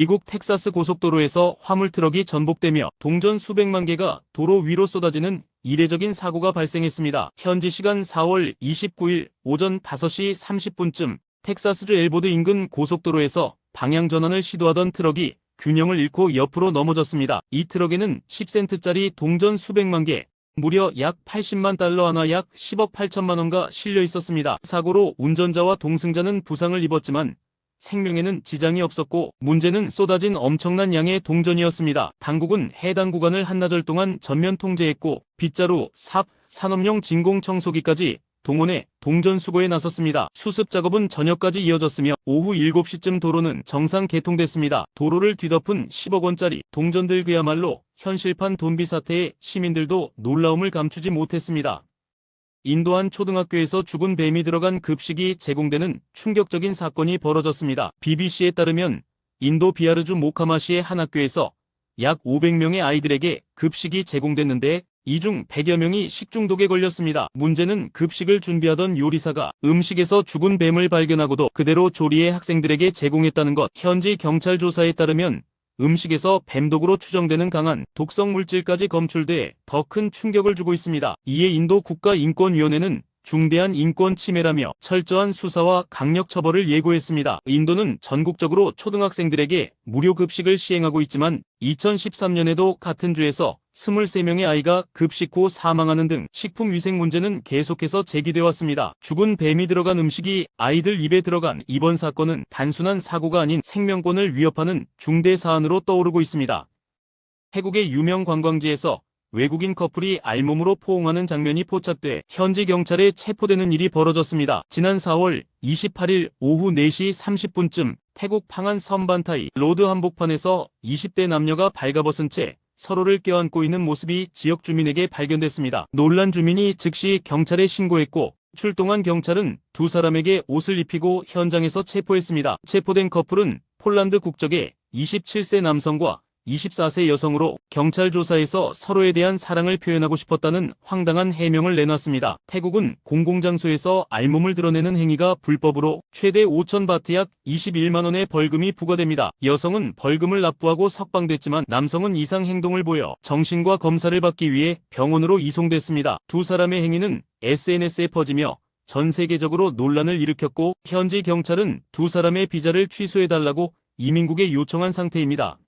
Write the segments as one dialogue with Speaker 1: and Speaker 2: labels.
Speaker 1: 미국 텍사스 고속도로에서 화물 트럭이 전복되며 동전 수백만 개가 도로 위로 쏟아지는 이례적인 사고가 발생했습니다. 현지 시간 4월 29일 오전 5시 30분쯤 텍사스주 엘보드 인근 고속도로에서 방향 전환을 시도하던 트럭이 균형을 잃고 옆으로 넘어졌습니다. 이 트럭에는 10센트짜리 동전 수백만 개, 무려 약 80만 달러 하나 약 10억 8천만 원가 실려 있었습니다. 사고로 운전자와 동승자는 부상을 입었지만 생명에는 지장이 없었고 문제는 쏟아진 엄청난 양의 동전이었습니다. 당국은 해당 구간을 한나절 동안 전면 통제했고 빗자루, 삽, 산업용 진공 청소기까지 동원해 동전 수거에 나섰습니다. 수습 작업은 저녁까지 이어졌으며 오후 7시쯤 도로는 정상 개통됐습니다. 도로를 뒤덮은 10억 원짜리 동전들, 그야말로 현실판 돈비 사태에 시민들도 놀라움을 감추지 못했습니다. 인도 한 초등학교에서 죽은 뱀이 들어간 급식이 제공되는 충격적인 사건이 벌어졌습니다. BBC에 따르면 인도 비하르주 모카마시의 한 학교에서 약 500명의 아이들에게 급식이 제공됐는데 이 중 100여 명이 식중독에 걸렸습니다. 문제는 급식을 준비하던 요리사가 음식에서 죽은 뱀을 발견하고도 그대로 조리해 학생들에게 제공했다는 것. 현지 경찰 조사에 따르면 음식에서 뱀독으로 추정되는 강한 독성 물질까지 검출돼 더 큰 충격을 주고 있습니다. 이에 인도 국가인권위원회는 중대한 인권 침해라며 철저한 수사와 강력 처벌을 예고했습니다. 인도는 전국적으로 초등학생들에게 무료 급식을 시행하고 있지만 2013년에도 같은 주에서 23명의 아이가 급식 후 사망하는 등 식품 위생 문제는 계속해서 제기돼 왔습니다. 죽은 뱀이 들어간 음식이 아이들 입에 들어간 이번 사건은 단순한 사고가 아닌 생명권을 위협하는 중대 사안으로 떠오르고 있습니다. 태국의 유명 관광지에서 외국인 커플이 알몸으로 포옹하는 장면이 포착돼 현지 경찰에 체포되는 일이 벌어졌습니다. 지난 4월 28일 오후 4시 30분쯤 태국 팡안 섬반타이 로드 한복판에서 20대 남녀가 발가벗은 채 서로를 껴안고 있는 모습이 지역 주민에게 발견됐습니다. 놀란 주민이 즉시 경찰에 신고했고 출동한 경찰은 두 사람에게 옷을 입히고 현장에서 체포했습니다. 체포된 커플은 폴란드 국적의 27세 남성과 24세 여성으로 경찰 조사에서 서로에 대한 사랑을 표현하고 싶었다는 황당한 해명을 내놨습니다. 태국은 공공장소에서 알몸을 드러내는 행위가 불법으로 최대 5,000바트 약 21만 원의 벌금이 부과됩니다. 여성은 벌금을 납부하고 석방됐지만 남성은 이상 행동을 보여 정신과 검사를 받기 위해 병원으로 이송됐습니다. 두 사람의 행위는 SNS에 퍼지며 전 세계적으로 논란을 일으켰고 현지 경찰은 두 사람의 비자를 취소해달라고 이민국에 요청한 상태입니다.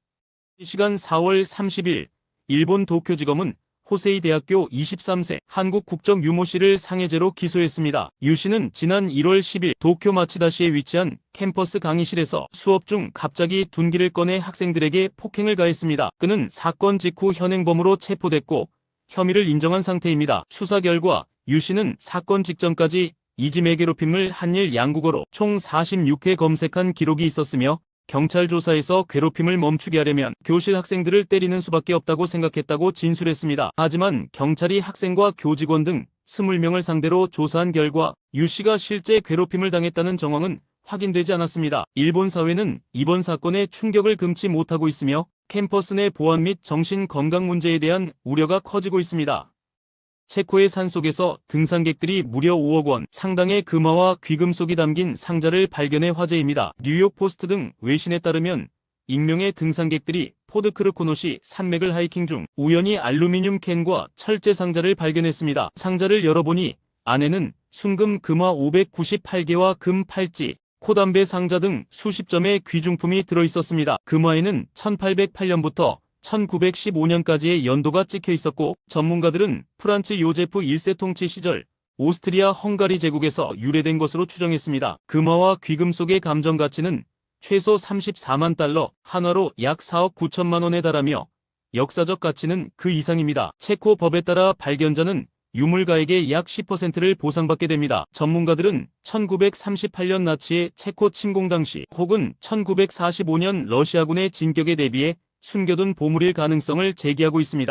Speaker 1: 시간 4월 30일 일본 도쿄지검은 호세이 대학교 23세 한국 국적 유모 씨를 상해죄로 기소했습니다. 유 씨는 지난 1월 10일 도쿄 마치다시에 위치한 캠퍼스 강의실에서 수업 중 갑자기 둔기를 꺼내 학생들에게 폭행을 가했습니다. 그는 사건 직후 현행범으로 체포됐고 혐의를 인정한 상태입니다. 수사 결과 유 씨는 사건 직전까지 이지매 괴롭힘을 한일 양국어로 총 46회 검색한 기록이 있었으며 경찰 조사에서 괴롭힘을 멈추게 하려면 교실 학생들을 때리는 수밖에 없다고 생각했다고 진술했습니다. 하지만 경찰이 학생과 교직원 등 20명을 상대로 조사한 결과 유 씨가 실제 괴롭힘을 당했다는 정황은 확인되지 않았습니다. 일본 사회는 이번 사건에 충격을 금치 못하고 있으며 캠퍼스 내 보안 및 정신 건강 문제에 대한 우려가 커지고 있습니다. 체코의 산속에서 등산객들이 무려 5억 원 상당의 금화와 귀금속이 담긴 상자를 발견해 화제입니다. 뉴욕 포스트 등 외신에 따르면 익명의 등산객들이 포드크르코노시 산맥을 하이킹 중 우연히 알루미늄 캔과 철제 상자를 발견했습니다. 상자를 열어보니 안에는 순금 금화 598개와 금 팔찌, 코담배 상자 등 수십 점의 귀중품이 들어있었습니다. 금화에는 1808년부터 1915년까지의 연도가 찍혀 있었고 전문가들은 프란츠 요제프 1세 통치 시절 오스트리아 헝가리 제국에서 유래된 것으로 추정했습니다. 금화와 귀금속의 감정 가치는 최소 34만 달러, 한화로 약 4억 9천만 원에 달하며 역사적 가치는 그 이상입니다. 체코 법에 따라 발견자는 유물가액의 약 10%를 보상받게 됩니다. 전문가들은 1938년 나치의 체코 침공 당시 혹은 1945년 러시아군의 진격에 대비해 숨겨둔 보물일 가능성을 제기하고 있습니다.